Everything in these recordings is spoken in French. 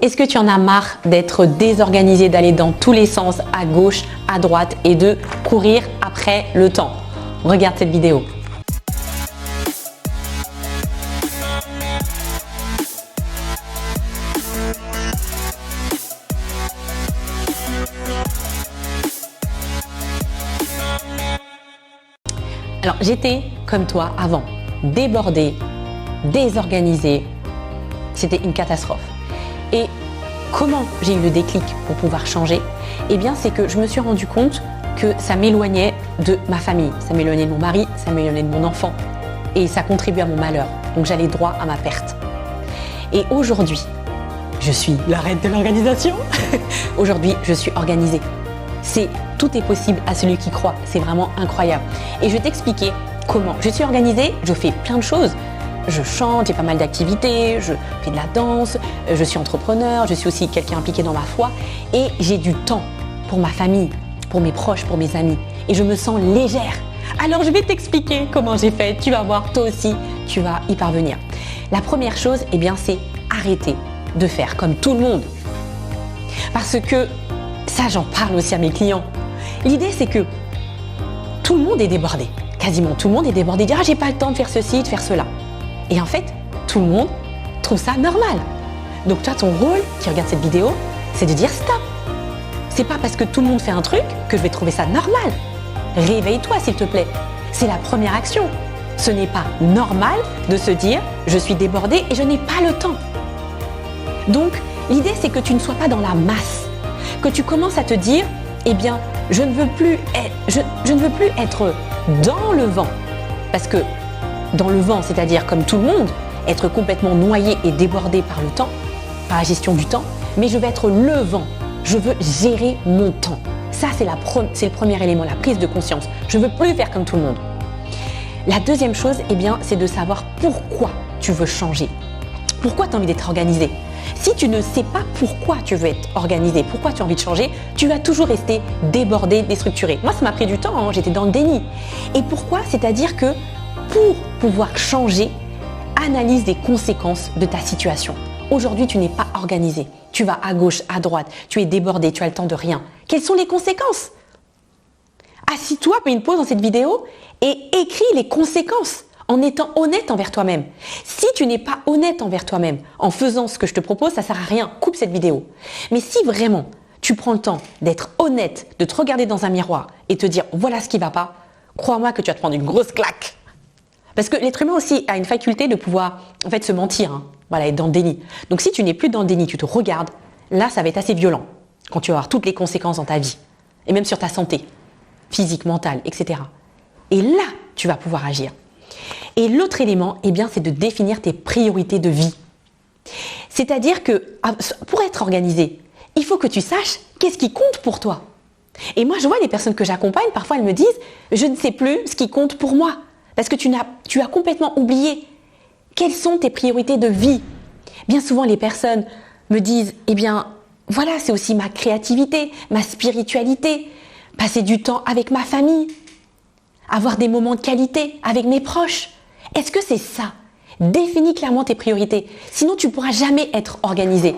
Est-ce que tu en as marre d'être désorganisé, d'aller dans tous les sens, à gauche, à droite et de courir après le temps? Regarde cette vidéo. Alors, j'étais comme toi avant, débordée, désorganisée. C'était une catastrophe. Et comment j'ai eu le déclic pour pouvoir changer? Eh bien, c'est que je me suis rendu compte que ça m'éloignait de ma famille, ça m'éloignait de mon mari, ça m'éloignait de mon enfant. Et ça contribuait à mon malheur. Donc, j'allais droit à ma perte. Et aujourd'hui, je suis la reine de l'organisation. Aujourd'hui, je suis organisée. Tout est possible à celui qui croit. C'est vraiment incroyable. Et je vais t'expliquer comment. Je suis organisée, je fais plein de choses. Je chante, j'ai pas mal d'activités, je fais de la danse, je suis entrepreneur, je suis aussi quelqu'un impliqué dans ma foi et j'ai du temps pour ma famille, pour mes proches, pour mes amis et je me sens légère. Alors je vais t'expliquer comment j'ai fait, tu vas voir, toi aussi, tu vas y parvenir. La première chose, eh bien, c'est arrêter de faire comme tout le monde. Parce que ça, j'en parle aussi à mes clients. L'idée, c'est que tout le monde est débordé, quasiment tout le monde est débordé, dire « Ah, j'ai pas le temps de faire ceci, de faire cela ». Et en fait, tout le monde trouve ça normal. Donc toi, ton rôle, qui regarde cette vidéo, c'est de dire stop. C'est pas parce que tout le monde fait un truc que je vais trouver ça normal. Réveille-toi, s'il te plaît. C'est la première action. Ce n'est pas normal de se dire je suis débordé et je n'ai pas le temps. Donc, l'idée, c'est que tu ne sois pas dans la masse. Que tu commences à te dire, eh bien, je ne veux plus être dans le vent. Parce que dans le vent, c'est-à-dire comme tout le monde, être complètement noyé et débordé par le temps, par la gestion du temps, mais je veux être le vent. Je veux gérer mon temps. Ça, c'est le premier élément, la prise de conscience. Je ne veux plus faire comme tout le monde. La deuxième chose, eh bien, c'est de savoir pourquoi tu veux changer. Pourquoi tu as envie d'être organisé? Si tu ne sais pas pourquoi tu veux être organisé, pourquoi tu as envie de changer, tu vas toujours rester débordé, déstructuré. Moi, ça m'a pris du temps, hein, j'étais dans le déni. Et pourquoi? C'est-à-dire que pour pouvoir changer, analyse les conséquences de ta situation. Aujourd'hui, tu n'es pas organisé. Tu vas à gauche, à droite, tu es débordé, tu as le temps de rien. Quelles sont les conséquences? Assis-toi, fais une pause dans cette vidéo et écris les conséquences en étant honnête envers toi-même. Si tu n'es pas honnête envers toi-même en faisant ce que je te propose, ça ne sert à rien. Coupe cette vidéo. Mais si vraiment tu prends le temps d'être honnête, de te regarder dans un miroir et te dire voilà ce qui ne va pas, crois-moi que tu vas te prendre une grosse claque. Parce que l'être humain aussi a une faculté de pouvoir en fait se mentir, hein. Voilà, être dans le déni. Donc si tu n'es plus dans le déni, tu te regardes, là ça va être assez violent quand tu vas avoir toutes les conséquences dans ta vie et même sur ta santé, physique, mentale, etc. Et là, tu vas pouvoir agir. Et l'autre élément, eh bien, c'est de définir tes priorités de vie. C'est-à-dire que pour être organisé, il faut que tu saches qu'est-ce qui compte pour toi. Et moi, je vois les personnes que j'accompagne, parfois elles me disent « je ne sais plus ce qui compte pour moi ». Parce que tu as complètement oublié quelles sont tes priorités de vie. Bien souvent, les personnes me disent « eh bien, voilà, c'est aussi ma créativité, ma spiritualité, passer du temps avec ma famille, avoir des moments de qualité avec mes proches ». Est-ce que c'est ça? Définis clairement tes priorités. Sinon, tu ne pourras jamais être organisé.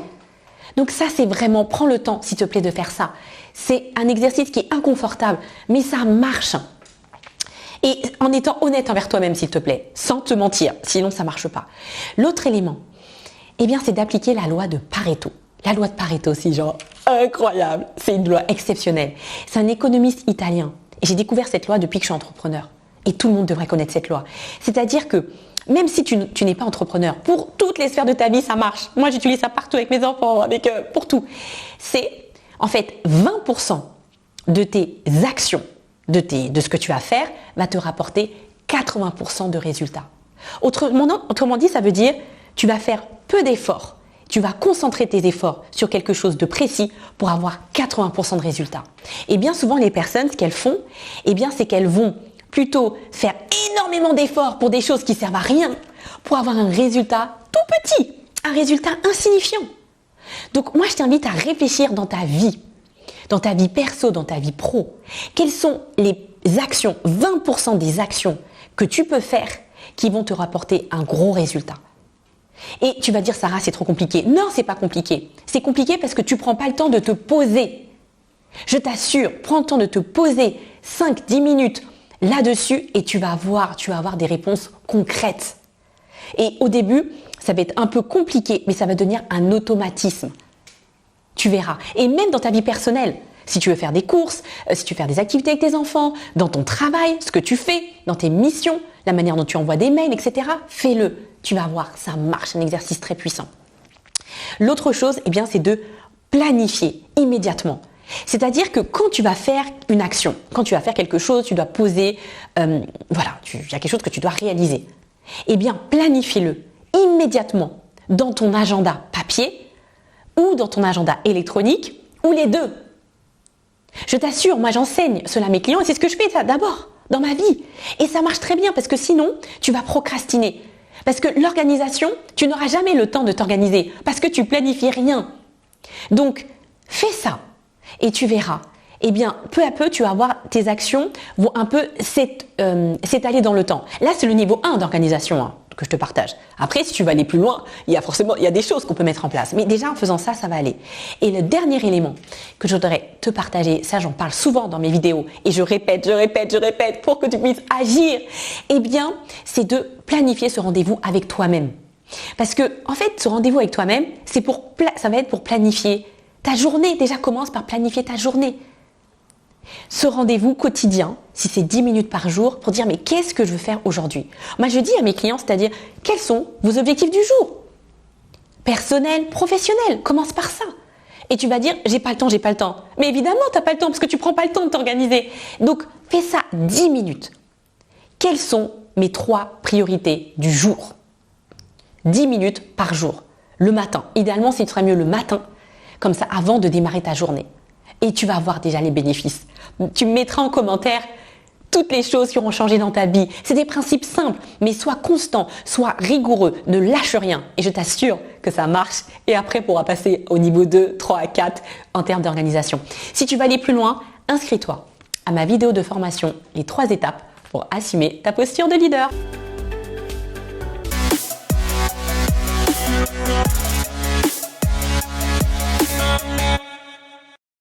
Donc ça, c'est vraiment, prends le temps, s'il te plaît, de faire ça. C'est un exercice qui est inconfortable, mais ça marche. Et en étant honnête envers toi-même, s'il te plaît, sans te mentir, sinon ça ne marche pas. L'autre élément, eh bien, c'est d'appliquer la loi de Pareto. La loi de Pareto, c'est genre incroyable, c'est une loi exceptionnelle. C'est un économiste italien. Et j'ai découvert cette loi depuis que je suis entrepreneur. Et tout le monde devrait connaître cette loi. C'est-à-dire que même si tu n'es pas entrepreneur, pour toutes les sphères de ta vie, ça marche. Moi, j'utilise ça partout avec mes enfants, pour tout. C'est en fait 20% de tes actions, de ce que tu vas faire, va te rapporter 80% de résultats. Autrement dit, ça veut dire tu vas faire peu d'efforts. Tu vas concentrer tes efforts sur quelque chose de précis pour avoir 80% de résultats. Et bien souvent, les personnes, ce qu'elles font, eh bien, c'est qu'elles vont plutôt faire énormément d'efforts pour des choses qui servent à rien, pour avoir un résultat tout petit, un résultat insignifiant. Donc moi, je t'invite à réfléchir dans ta vie perso, dans ta vie pro. Quelles sont les actions, 20% des actions que tu peux faire qui vont te rapporter un gros résultat? Et tu vas dire, Sarah, c'est trop compliqué. Non, c'est pas compliqué. C'est compliqué parce que tu prends pas le temps de te poser. Je t'assure, prends le temps de te poser 5-10 minutes là-dessus et tu vas avoir des réponses concrètes. Et au début, ça va être un peu compliqué, mais ça va devenir un automatisme. Tu verras. Et même dans ta vie personnelle, si tu veux faire des courses, si tu veux faire des activités avec tes enfants, dans ton travail, ce que tu fais, dans tes missions, la manière dont tu envoies des mails, etc., fais-le. Tu vas voir, ça marche, un exercice très puissant. L'autre chose, eh bien, c'est de planifier immédiatement. C'est-à-dire que quand tu vas faire une action, quand tu vas faire quelque chose, tu dois poser, il y a quelque chose que tu dois réaliser. Eh bien, planifie-le immédiatement dans ton agenda papier ou dans ton agenda électronique ou les deux. Je t'assure, moi j'enseigne cela à mes clients et c'est ce que je fais d'abord dans ma vie. Et ça marche très bien parce que sinon, tu vas procrastiner. Parce que l'organisation, tu n'auras jamais le temps de t'organiser parce que tu planifies rien. Donc, fais ça. Et tu verras, eh bien, peu à peu, tu vas voir tes actions vont un peu s'étaler dans le temps. Là, c'est le niveau 1 d'organisation que je te partage. Après, si tu veux aller plus loin, il y a des choses qu'on peut mettre en place. Mais déjà, en faisant ça, ça va aller. Et le dernier élément que je voudrais te partager, ça, j'en parle souvent dans mes vidéos et je répète pour que tu puisses agir, eh bien, c'est de planifier ce rendez-vous avec toi-même. Parce que, en fait, ce rendez-vous avec toi-même, ça va être pour planifier ta journée. Déjà, commence par planifier ta journée. Ce rendez-vous quotidien, si c'est 10 minutes par jour, pour dire mais qu'est-ce que je veux faire aujourd'hui? Moi, je dis à mes clients, c'est-à-dire quels sont vos objectifs du jour? Personnel, professionnel, commence par ça. Et tu vas dire j'ai pas le temps. Mais évidemment, tu n'as pas le temps parce que tu prends pas le temps de t'organiser. Donc, fais ça 10 minutes. Quelles sont mes 3 priorités du jour? 10 minutes par jour. Le matin. Idéalement, ce serait mieux le matin. Comme ça, avant de démarrer ta journée. Et tu vas voir déjà les bénéfices. Tu mettras en commentaire toutes les choses qui auront changé dans ta vie. C'est des principes simples, mais sois constant, sois rigoureux, ne lâche rien. Et je t'assure que ça marche. Et après, on pourra passer au niveau 2, 3, 4 en termes d'organisation. Si tu veux aller plus loin, inscris-toi à ma vidéo de formation, les 3 étapes pour assumer ta posture de leader.